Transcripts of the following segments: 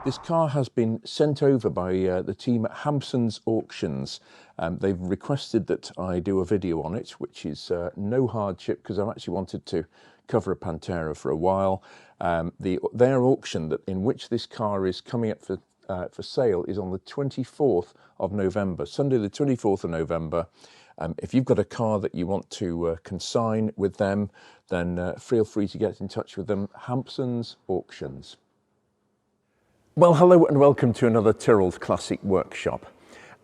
This car has been sent over by the team at Hampsons Auctions. They've requested that I do a video on it, which is no hardship because I've actually wanted to cover a Pantera for a while. Their auction in which this car is coming up for sale is on the 24th of November, Sunday the 24th of November. If you've got a car that you want to consign with them, then feel free to get in touch with them. Hampsons Auctions. Well, hello and welcome to another Tyrrell's Classic Workshop.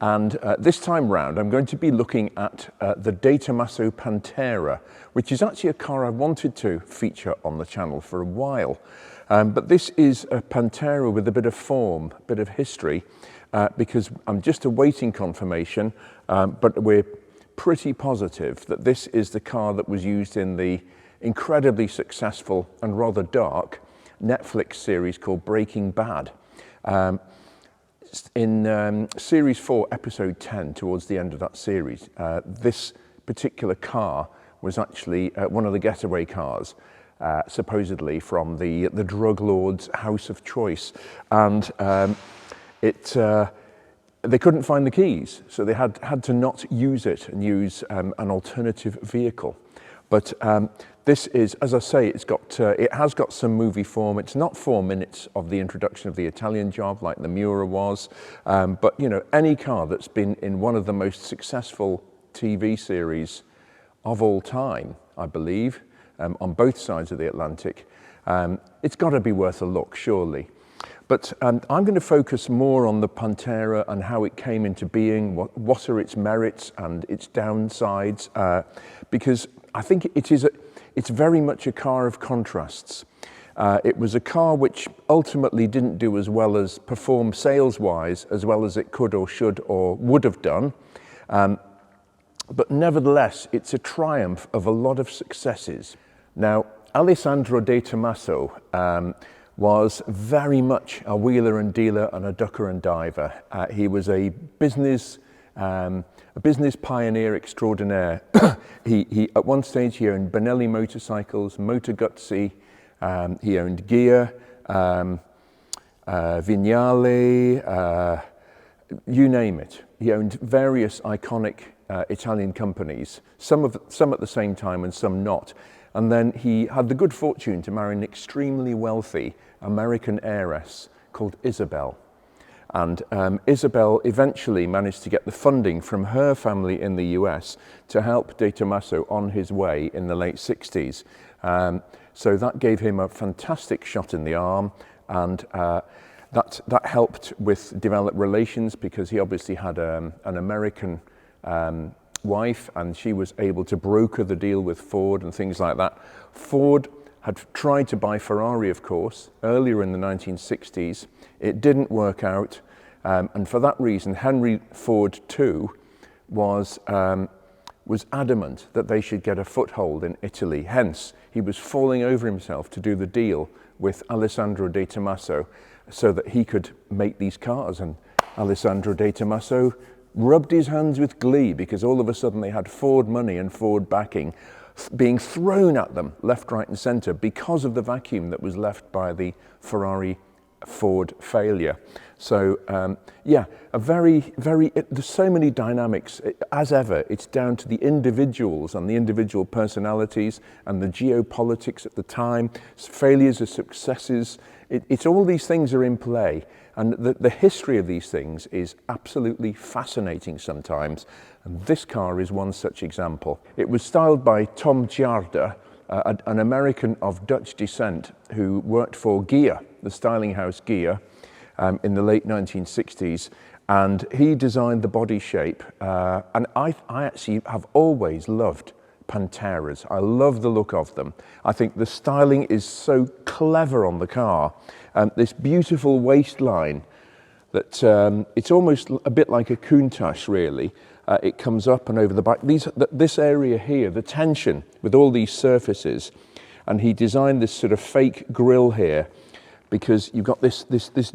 And this time round, I'm going to be looking at the Tomaso Pantera, which is actually a car I've wanted to feature on the channel for a while. But this is a Pantera with a bit of form, a bit of history, because I'm just awaiting confirmation, but we're pretty positive that this is the car that was used in the incredibly successful and rather dark Netflix series called Breaking Bad. In Series 4, Episode 10, towards the end of that series, this particular car was actually one of the getaway cars, supposedly from the drug lord's house of choice. And they couldn't find the keys, so they had to not use it and use an alternative vehicle. But this is, as I say, it has got some movie form. It's not 4 minutes of the introduction of the Italian job like the Miura was, but you know, any car that's been in one of the most successful TV series of all time, I believe, on both sides of the Atlantic, it's got to be worth a look, surely. But I'm going to focus more on the Pantera and how it came into being, what are its merits and its downsides, because I think it's very much a car of contrasts. It was a car which ultimately didn't do as well as perform sales-wise as well as it could or should or would have done. But nevertheless, it's a triumph of a lot of successes. Now, Alejandro de Tomaso was very much a wheeler and dealer and a ducker and diver. He was a business pioneer extraordinaire. He at one stage he owned Benelli motorcycles, Moto Guzzi, he owned Ghia, Vignale, you name it. He owned various iconic Italian companies, some at the same time and some not. And then he had the good fortune to marry an extremely wealthy American heiress called Isabel. And Isabel eventually managed to get the funding from her family in the US to help De Tomaso on his way in the late 60s. So that gave him a fantastic shot in the arm, and that helped with develop relations because he obviously had an American wife, and she was able to broker the deal with Ford and things like that. Ford had tried to buy Ferrari, of course, earlier in the 1960s. It didn't work out, and for that reason, Henry Ford II was adamant that they should get a foothold in Italy. Hence, he was falling over himself to do the deal with Alessandro de Tomaso so that he could make these cars. And Alessandro de Tomaso rubbed his hands with glee because all of a sudden they had Ford money and Ford backing being thrown at them left, right and centre because of the vacuum that was left by the Ferrari Ford failure. So yeah, there's so many dynamics. As ever, it's down to the individuals and the individual personalities and the geopolitics at the time, failures or successes. It's all these things are in play. And the history of these things is absolutely fascinating sometimes. And this car is one such example. It was styled by Tom Giarda, an American of Dutch descent who worked for Ghia, the styling house Ghia, in the late 1960s. And he designed the body shape. And I actually have always loved Panteras. I love the look of them. I think the styling is so clever on the car. This beautiful waistline that it's almost a bit like a Countach, really. It comes up and over the back. This area here, the tension with all these surfaces, and he designed this sort of fake grille here because you've got this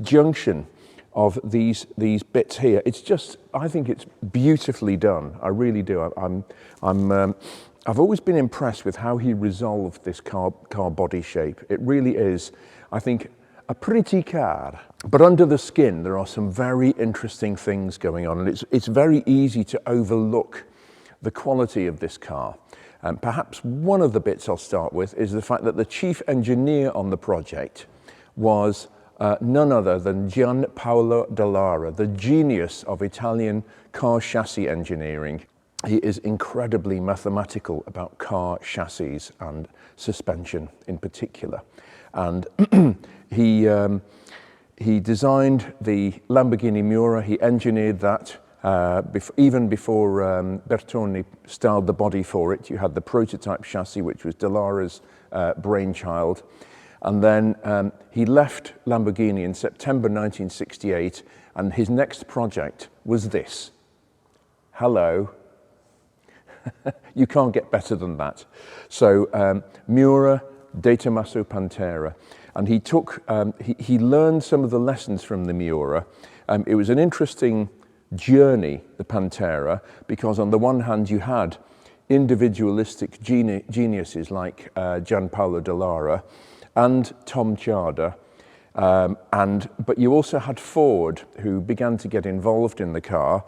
junction of these bits here. It's just, I think it's beautifully done. I really do. I've always been impressed with how he resolved this car body shape. It really is, I think, a pretty car. But under the skin, there are some very interesting things going on, and it's very easy to overlook the quality of this car. Perhaps one of the bits I'll start with is the fact that the chief engineer on the project was none other than Gianpaolo Dallara, the genius of Italian car chassis engineering. He is incredibly mathematical about car chassis and suspension in particular. And he designed the Lamborghini Miura. He engineered that even before Bertone styled the body for it. You had the prototype chassis, which was Dallara's brainchild. And then he left Lamborghini in September 1968, and his next project was this. Hello. You can't get better than that. So Miura de Tomaso Pantera. And he took, he learned some of the lessons from the Miura. It was an interesting journey, the Pantera, because on the one hand you had individualistic geniuses like Gianpaolo Dallara and Tom Chada, but you also had Ford, who began to get involved in the car.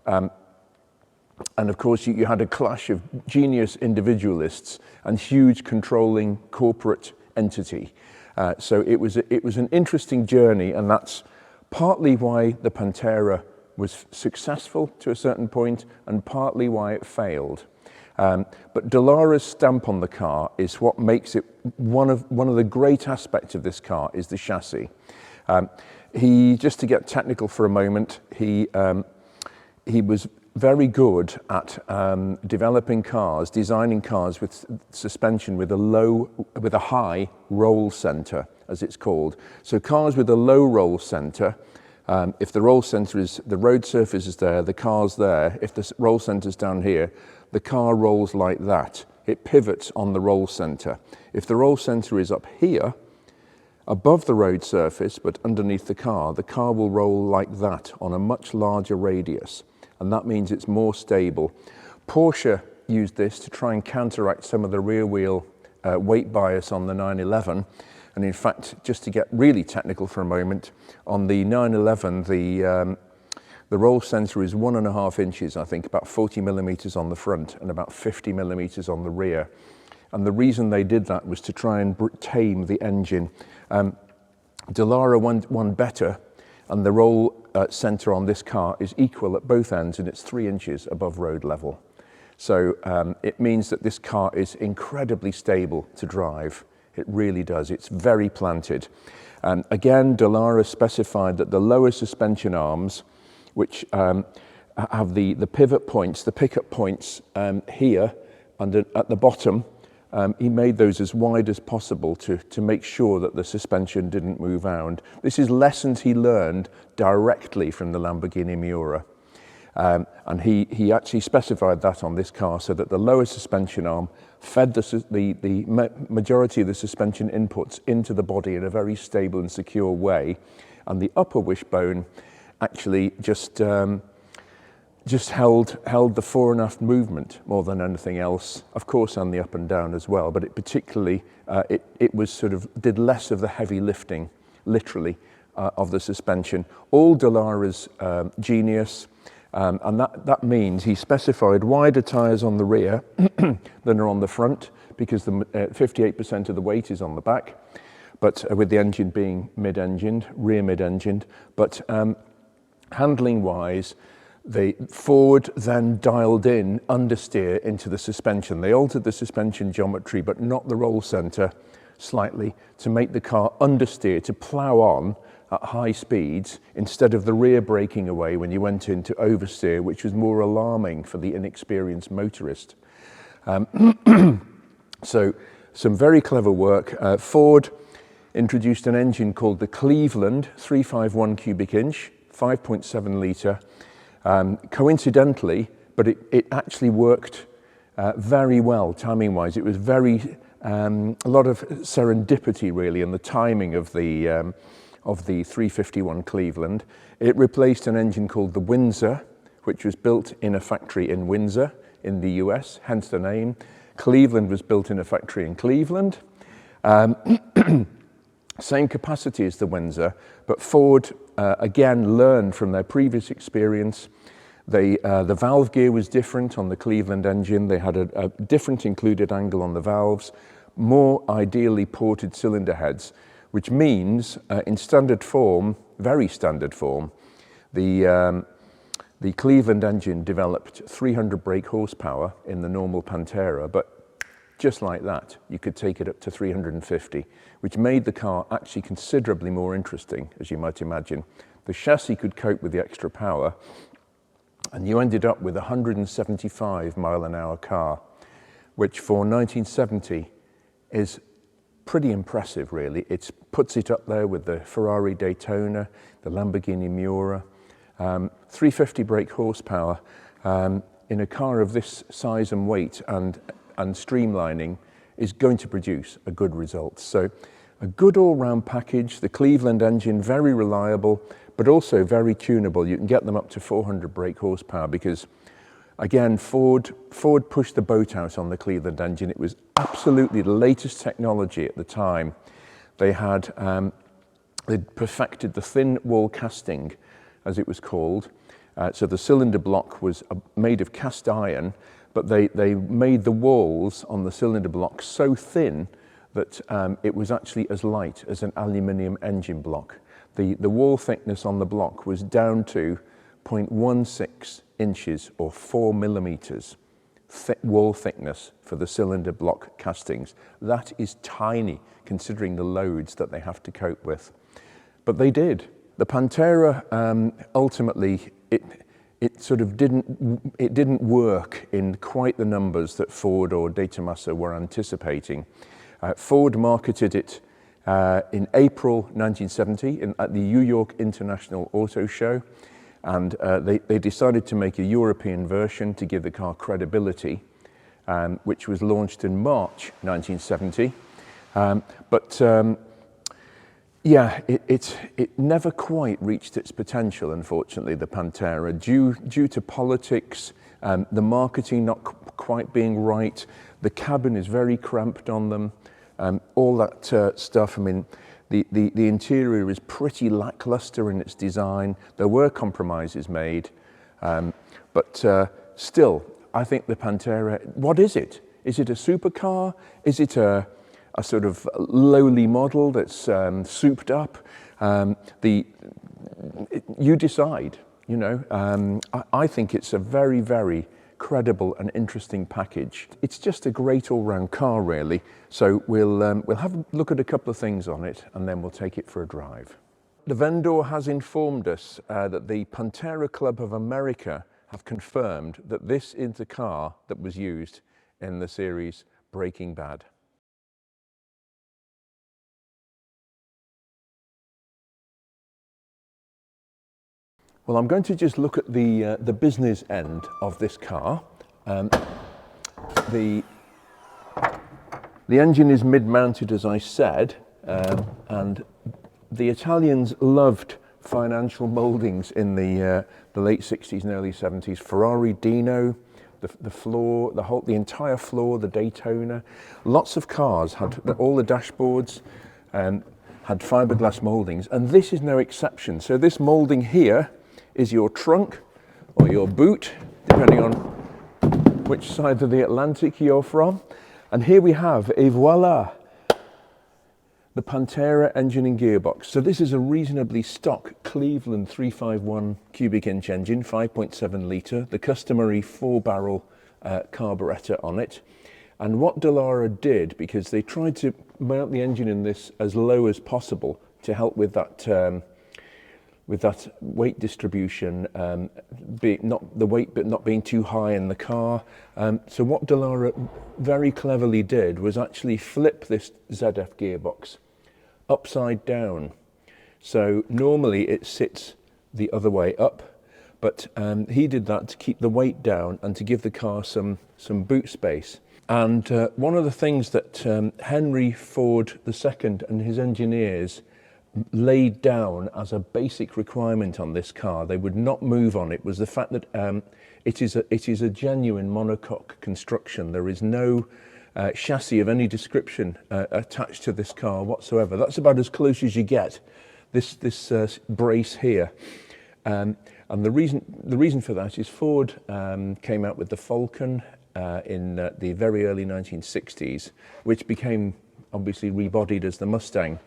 And of course, you had a clash of genius individualists and huge controlling corporate entity. So it was an interesting journey, and that's partly why the Pantera was successful to a certain point, and partly why it failed. But Dallara's stamp on the car is what makes it one of the great aspects of this car is the chassis. Just to get technical for a moment, he was very good at developing cars, designing cars with suspension with a high roll center, as it's called. So cars with a low roll center, if the roll center is, the road surface is there, the car's there. If the roll center's down here, the car rolls like that. It pivots on the roll center. If the roll center is up here, above the road surface, but underneath the car will roll like that on a much larger radius. And that means it's more stable. Porsche used this to try and counteract some of the rear wheel weight bias on the 911. And in fact, just to get really technical for a moment, on the 911, the roll center is 1.5 inches, I think, about 40 millimeters on the front and about 50 millimeters on the rear. And the reason they did that was to try and tame the engine. Dallara won better, and the roll center on this car is equal at both ends, and it's 3 inches above road level. So it means that this car is incredibly stable to drive. It really does. It's very planted. Again, Dallara specified that the lower suspension arms, which have the pivot points, the pickup points here and at the bottom, he made those as wide as possible to make sure that the suspension didn't move around. This is lessons he learned directly from the Lamborghini Miura. And he actually specified that on this car so that the lower suspension arm fed the majority of the suspension inputs into the body in a very stable and secure way. And the upper wishbone actually just held the fore and aft movement more than anything else, of course, and the up and down as well, but it particularly, it was sort of, did less of the heavy lifting, literally, of the suspension. All Dallara's genius, and that means he specified wider tyres on the rear than are on the front, because the 58% of the weight is on the back, but with the engine being mid-engined, rear mid-engined, but handling-wise, the Ford then dialed in understeer into the suspension. They altered the suspension geometry, but not the roll center slightly, to make the car understeer, to plow on at high speeds, instead of the rear breaking away when you went into oversteer, which was more alarming for the inexperienced motorist. So some very clever work. Ford introduced an engine called the Cleveland 351 cubic inch, 5.7 litre. Coincidentally, but it actually worked very well timing-wise. It was a lot of serendipity really in the timing of the 351 Cleveland. It replaced an engine called the Windsor, which was built in a factory in Windsor in the US, hence the name. Cleveland was built in a factory in Cleveland. Same capacity as the Windsor, but Ford again learned from their previous experience. The valve gear was different on the Cleveland engine. They had a different included angle on the valves, more ideally ported cylinder heads, which means in standard form, very standard form, the Cleveland engine developed 300 brake horsepower in the normal Pantera, but just like that, you could take it up to 350, which made the car actually considerably more interesting, as you might imagine. The chassis could cope with the extra power, and you ended up with a 175 mile an hour car, which for 1970 is pretty impressive, really. It puts it up there with the Ferrari Daytona, the Lamborghini Miura. 350 brake horsepower in a car of this size and weight and streamlining is going to produce a good result. So a good all-round package. The Cleveland engine, very reliable, but also very tunable. You can get them up to 400 brake horsepower because, again, Ford pushed the boat out on the Cleveland engine. It was absolutely the latest technology at the time. They had they'd perfected the thin wall casting, as it was called. So the cylinder block was made of cast iron, but they made the walls on the cylinder block so thin that it was actually as light as an aluminium engine block. The wall thickness on the block was down to 0.16 inches or 4 millimeters wall thickness for the cylinder block castings. That is tiny considering the loads that they have to cope with. But they did. The Pantera ultimately, it sort of didn't work in quite the numbers that Ford or De Tomaso were anticipating. Ford marketed it in April 1970 at the New York International Auto Show, and they decided to make a European version to give the car credibility, which was launched in March 1970. Yeah, it never quite reached its potential, unfortunately, the Pantera, due to politics, the marketing not quite being right, the cabin is very cramped on them, all that stuff. I mean, the interior is pretty lackluster in its design. There were compromises made, but still, I think the Pantera, what is it? Is it a supercar? Is it a sort of lowly model that's souped up? You decide, you know. I think it's a very, very credible and interesting package. It's just a great all-round car, really. So we'll have a look at a couple of things on it, and then we'll take it for a drive. The vendor has informed us that the Pantera Club of America have confirmed that this is the car that was used in the series Breaking Bad. Well, I'm going to just look at the business end of this car. The engine is mid-mounted, as I said, and the Italians loved financial mouldings in the late 60s and early 70s. Ferrari Dino, the floor, the entire floor, the Daytona. Lots of cars had all the dashboards had fiberglass mouldings, and this is no exception. So this moulding here is your trunk or your boot, depending on which side of the Atlantic you're from. And here we have, et voila, the Pantera engine and gearbox. So this is a reasonably stock Cleveland 351 cubic inch engine, 5.7 litre, the customary 4-barrel carburettor on it. And what Dallara did, because they tried to mount the engine in this as low as possible to help with that weight distribution, not the weight but not being too high in the car. So what Dallara very cleverly did was actually flip this ZF gearbox upside down. So normally it sits the other way up, but he did that to keep the weight down and to give the car some boot space. And one of the things that Henry Ford II and his engineers laid down as a basic requirement on this car, they would not move on it, was the fact that it is a genuine monocoque construction. There is no chassis of any description attached to this car whatsoever. That's about as close as you get. This brace here. And the reason for that is Ford came out with the Falcon in the very early 1960s, which became obviously rebodied as the Mustang.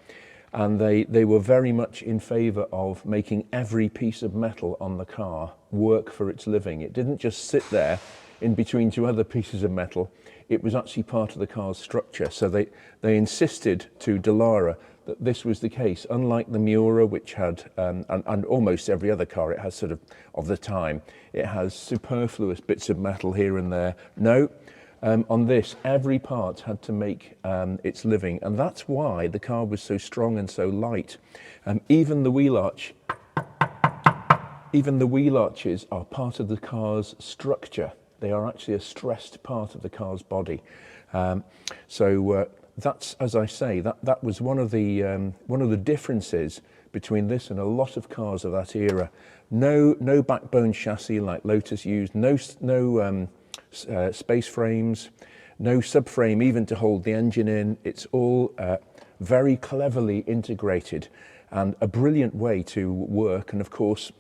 And they were very much in favour of making every piece of metal on the car work for its living. It didn't just sit there in between two other pieces of metal. It was actually part of the car's structure. So they insisted to Dallara that this was the case. Unlike the Miura, which had, and almost every other car it has sort of the time, it has superfluous bits of metal here and there. No, on this, every part had to make its living. And that's why the car was so strong and so light. Even the wheel arches are part of the car's structure. They are actually a stressed part of the car's body. That's, as I say, that was one of the differences between this and a lot of cars of that era. No backbone chassis like Lotus used. No space frames. No subframe even to hold the engine in. It's all very cleverly integrated and a brilliant way to work. And of course,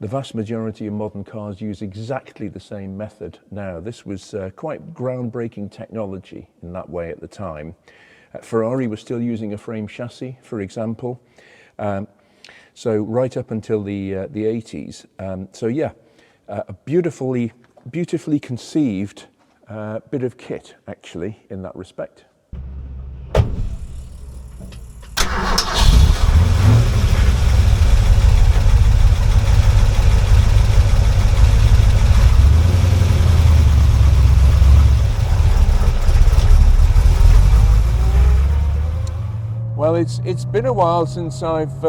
the vast majority of modern cars use exactly the same method now. This was quite groundbreaking technology in that way at the time. Ferrari was still using a frame chassis, for example. So right up until the 80s. So yeah, a beautifully conceived bit of kit, actually, in that respect. Well, it's been a while since I've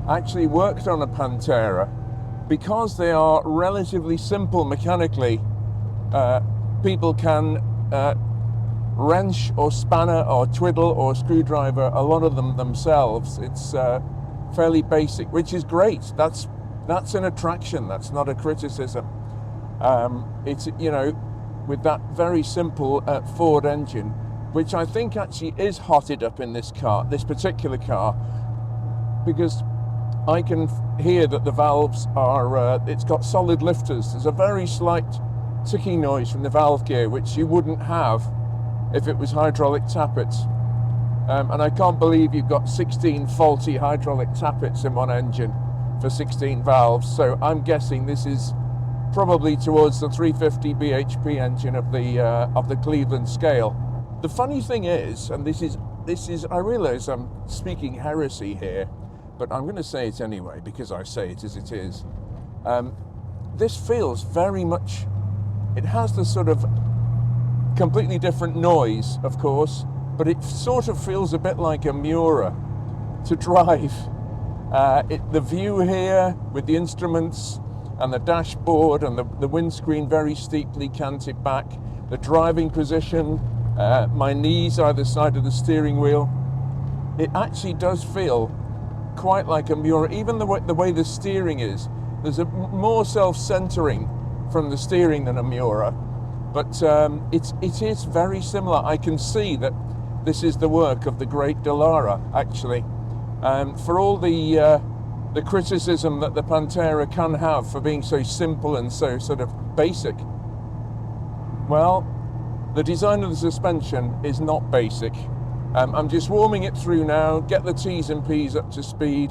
actually worked on a Pantera. Because they are relatively simple mechanically, people can wrench or spanner or twiddle or screwdriver a lot of them themselves. It's fairly basic, which is great. That's an attraction. That's not a criticism. It's, you know, with that very simple Ford engine, which I think actually is hotted up in this car, this particular car, because I can hear that the valves are, it's got solid lifters. There's a very slight ticking noise from the valve gear, which you wouldn't have if it was hydraulic tappets. And I can't believe you've got 16 faulty hydraulic tappets in one engine for 16 valves. So I'm guessing this is probably towards the 350 bhp engine of the Cleveland scale. The funny thing is, and this is, I realize I'm speaking heresy here, but I'm going to say it anyway because I say it as it is. This feels very much, it has this sort of completely different noise, of course, but it sort of feels a bit like a Miura to drive. The view here with the instruments and the dashboard and the windscreen very steeply canted back, the driving position, my knees either side of the steering wheel, it actually does feel quite like a Miura. Even the way the steering is, there's a more self-centering from the steering than a Miura, but it is very similar. I can see that this is the work of the great Dallara, actually. For all the criticism that the Pantera can have for being so simple and so sort of basic, well, the design of the suspension is not basic. I'm just warming it through now, get the T's and P's up to speed.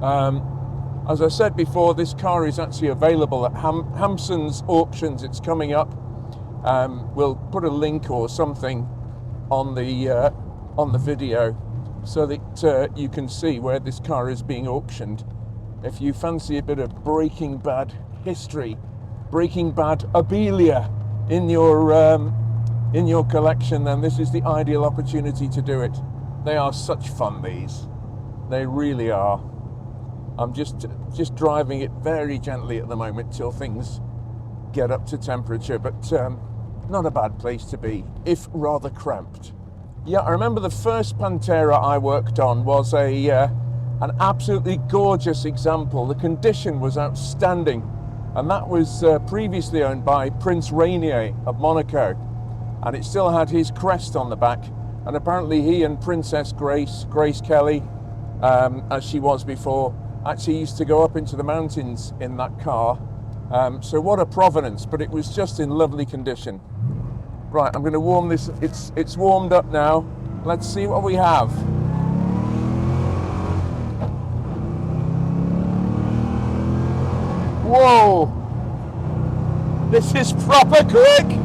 As I said before, this car is actually available at Hampsons Auctions. It's coming up. We'll put a link or something on the video so that you can see where this car is being auctioned. If you fancy a bit of Breaking Bad history, Breaking Bad abilia in your collection, then this is the ideal opportunity to do it. They are such fun, these. They really are. I'm just driving it very gently at the moment till things get up to temperature, but not a bad place to be, if rather cramped. Yeah, I remember the first Pantera I worked on was an absolutely gorgeous example. The condition was outstanding, and that was previously owned by Prince Rainier of Monaco. and it still had his crest on the back. And apparently he and Princess Grace Kelly, as she was before, actually used to go up into the mountains in that car. So what a provenance, but it was just in lovely condition. Right, I'm going to warm this. It's warmed up now. Let's see what we have. Whoa! This is proper quick!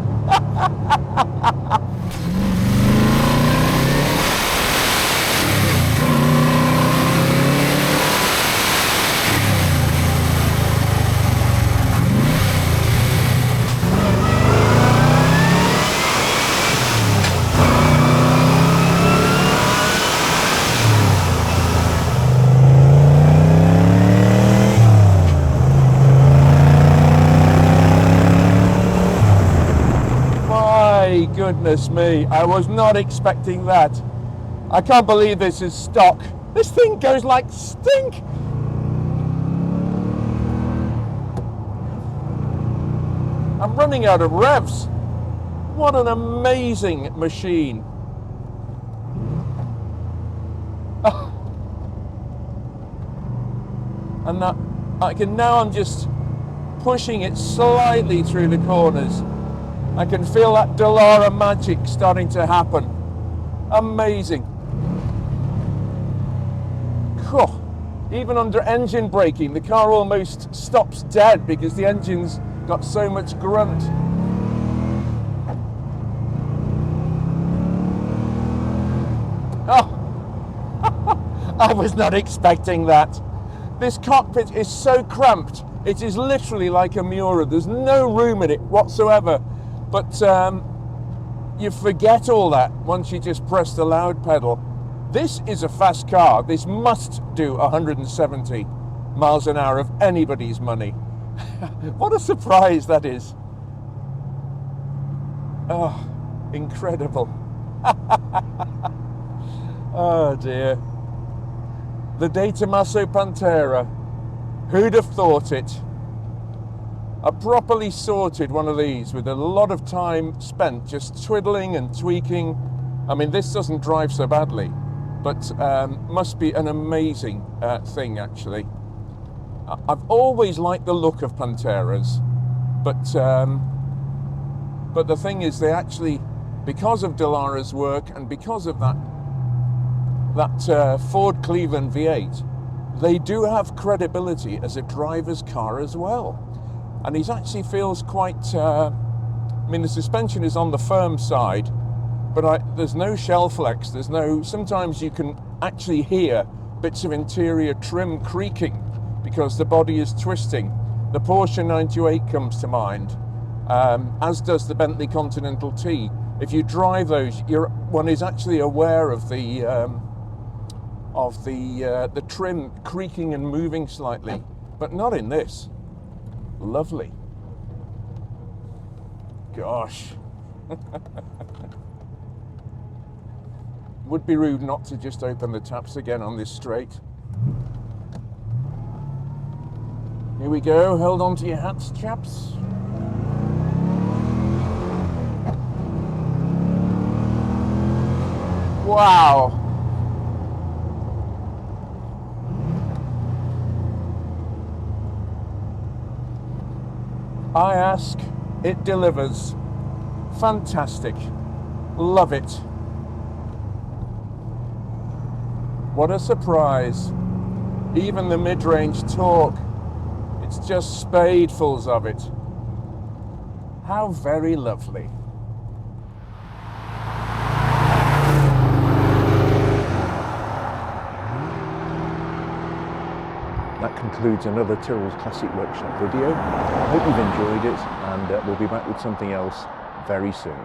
Goodness me, I was not expecting that. I can't believe this is stock. This thing goes like stink. I'm running out of revs. What an amazing machine. And that, I'm just pushing it slightly through the corners. I can feel that Dallara magic starting to happen. Amazing. Cool. Even under engine braking, the car almost stops dead because the engine's got so much grunt. Oh, I was not expecting that. This cockpit is so cramped. It is literally like a Miura. There's no room in it whatsoever. But you forget all that once you just press the loud pedal. This is a fast car. This must do 170 miles an hour of anybody's money. What a surprise that is. Oh, incredible. Oh dear. The De Tomaso Pantera. Who'd have thought it? A properly sorted one of these with a lot of time spent just twiddling and tweaking. I mean, this doesn't drive so badly, but must be an amazing thing, actually. I've always liked the look of Panteras, but the thing is, they actually, because of Dallara's work and because of that Ford Cleveland V8, they do have credibility as a driver's car as well. And he actually feels quite, I mean, the suspension is on the firm side, but there's no shell flex, sometimes you can actually hear bits of interior trim creaking because the body is twisting. The Porsche 928 comes to mind, as does the Bentley Continental T. If you drive those, one is actually aware of the trim creaking and moving slightly, but not in this. Lovely. Gosh. Would be rude not to just open the taps again on this straight. Here we go. Hold on to your hats, chaps. Wow. I ask, it delivers. Fantastic. Love it. What a surprise. Even the mid-range torque, it's just spadefuls of it. How very lovely. That concludes another Tyrrell's Classic Workshop video. I hope you've enjoyed it, and we'll be back with something else very soon.